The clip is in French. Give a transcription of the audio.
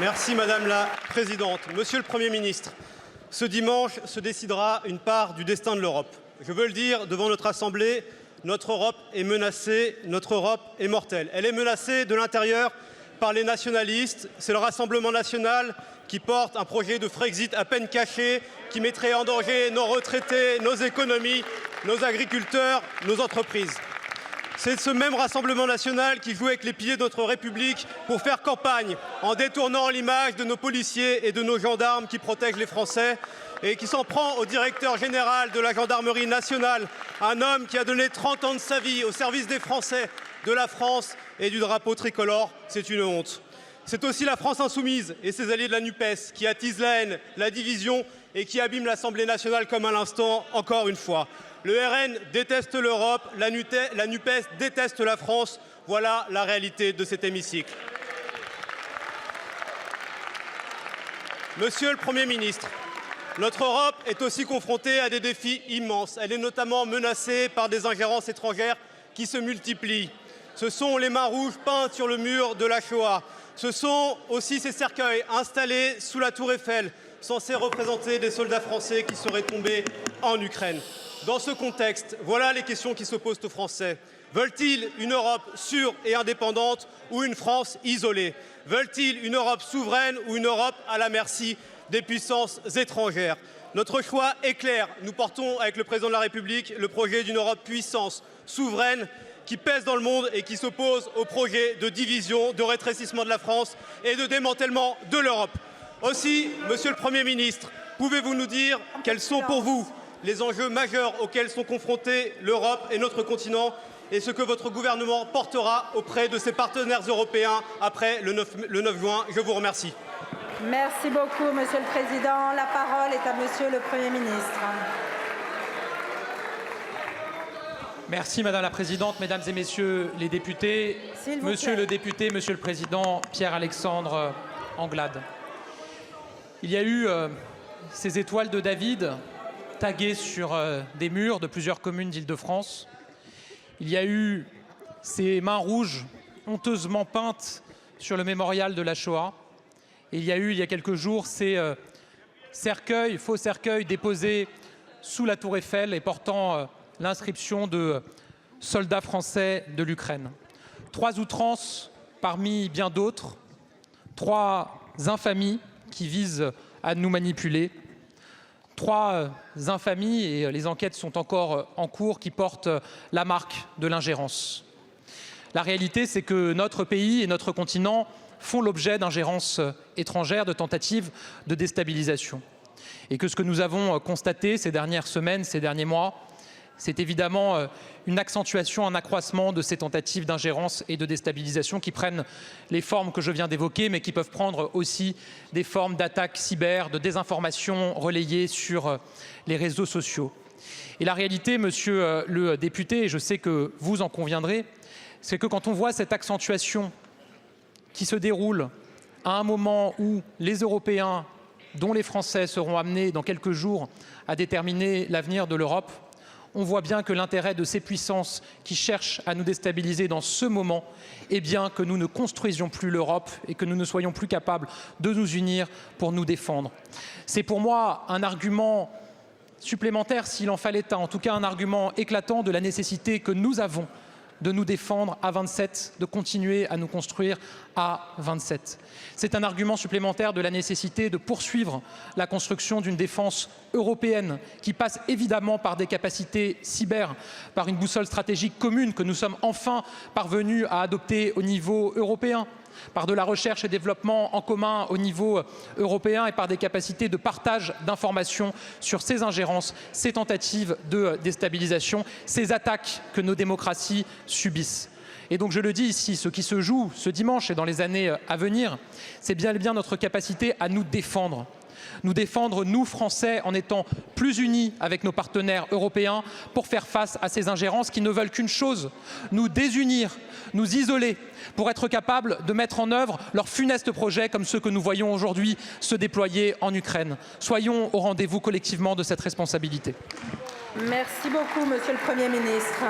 Merci Madame la Présidente. Monsieur le Premier ministre, ce dimanche se décidera une part du destin de l'Europe. Je veux le dire devant notre Assemblée, notre Europe est menacée, notre Europe est mortelle. Elle est menacée de l'intérieur par les nationalistes. C'est le Rassemblement national qui porte un projet de Frexit à peine caché, qui mettrait en danger nos retraités, nos économies, nos agriculteurs, nos entreprises. C'est ce même Rassemblement national qui joue avec les piliers de notre République pour faire campagne en détournant l'image de nos policiers et de nos gendarmes qui protègent les Français et qui s'en prend au directeur général de la gendarmerie nationale, un homme qui a donné 30 ans de sa vie au service des Français, de la France et du drapeau tricolore. C'est une honte. C'est aussi la France insoumise et ses alliés de la NUPES qui attisent la haine, la division et qui abîment l'Assemblée nationale comme à l'instant, encore une fois. Le RN déteste l'Europe, la NUPES déteste la France. Voilà la réalité de cet hémicycle. Monsieur le Premier ministre, notre Europe est aussi confrontée à des défis immenses. Elle est notamment menacée par des ingérences étrangères qui se multiplient. Ce sont les mains rouges peintes sur le mur de la Shoah. Ce sont aussi ces cercueils installés sous la tour Eiffel, censés représenter des soldats français qui seraient tombés en Ukraine. Dans ce contexte, voilà les questions qui se posent aux Français. Veulent-ils une Europe sûre et indépendante ou une France isolée? Veulent-ils une Europe souveraine ou une Europe à la merci des puissances étrangères? Notre choix est clair. Nous portons avec le président de la République le projet d'une Europe puissance, souveraine, qui pèse dans le monde et qui s'oppose au projet de division, de rétrécissement de la France et de démantèlement de l'Europe. Aussi, Monsieur le Premier ministre, pouvez-vous nous dire quels sont pour vous les enjeux majeurs auxquels sont confrontés l'Europe et notre continent et ce que votre gouvernement portera auprès de ses partenaires européens après le 9 juin. Je vous remercie. Merci beaucoup, Monsieur le Président. La parole est à Monsieur le Premier ministre. Merci Madame la Présidente, Mesdames et Messieurs les députés, Monsieur le député, Monsieur le Président Pierre-Alexandre Anglade. Il y a eu ces étoiles de David taguées sur des murs de plusieurs communes d'Île-de-France. Il y a eu ces mains rouges honteusement peintes sur le mémorial de la Shoah. Et il y a eu, il y a quelques jours, ces cercueils, faux cercueils déposés sous la tour Eiffel et portant l'inscription de soldats français de l'Ukraine. 3 outrances parmi bien d'autres, 3 infamies qui visent à nous manipuler, 3 infamies, et les enquêtes sont encore en cours, qui portent la marque de l'ingérence. La réalité, c'est que notre pays et notre continent font l'objet d'ingérences étrangères, de tentatives de déstabilisation. Et que ce que nous avons constaté ces dernières semaines, ces derniers mois, c'est évidemment une accentuation, un accroissement de ces tentatives d'ingérence et de déstabilisation qui prennent les formes que je viens d'évoquer, mais qui peuvent prendre aussi des formes d'attaques cyber, de désinformation relayées sur les réseaux sociaux. Et la réalité, monsieur le député, et je sais que vous en conviendrez, c'est que quand on voit cette accentuation qui se déroule à un moment où les Européens, dont les Français, seront amenés dans quelques jours à déterminer l'avenir de l'Europe, on voit bien que l'intérêt de ces puissances qui cherchent à nous déstabiliser dans ce moment est bien que nous ne construisions plus l'Europe et que nous ne soyons plus capables de nous unir pour nous défendre. C'est pour moi un argument supplémentaire, s'il en fallait un, en tout cas un argument éclatant de la nécessité que nous avons de nous défendre à 27, de continuer à nous construire à 27. C'est un argument supplémentaire de la nécessité de poursuivre la construction d'une défense européenne qui passe évidemment par des capacités cyber, par une boussole stratégique commune que nous sommes enfin parvenus à adopter au niveau européen, par de la recherche et développement en commun au niveau européen et par des capacités de partage d'informations sur ces ingérences, ces tentatives de déstabilisation, ces attaques que nos démocraties subissent. Et donc je le dis ici, ce qui se joue ce dimanche et dans les années à venir, c'est bien et bien notre capacité à nous défendre. Nous défendre, nous Français, en étant plus unis avec nos partenaires européens pour faire face à ces ingérences qui ne veulent qu'une chose, nous désunir, nous isoler, pour être capables de mettre en œuvre leurs funestes projets comme ceux que nous voyons aujourd'hui se déployer en Ukraine. Soyons au rendez-vous collectivement de cette responsabilité. Merci beaucoup, Monsieur le Premier ministre.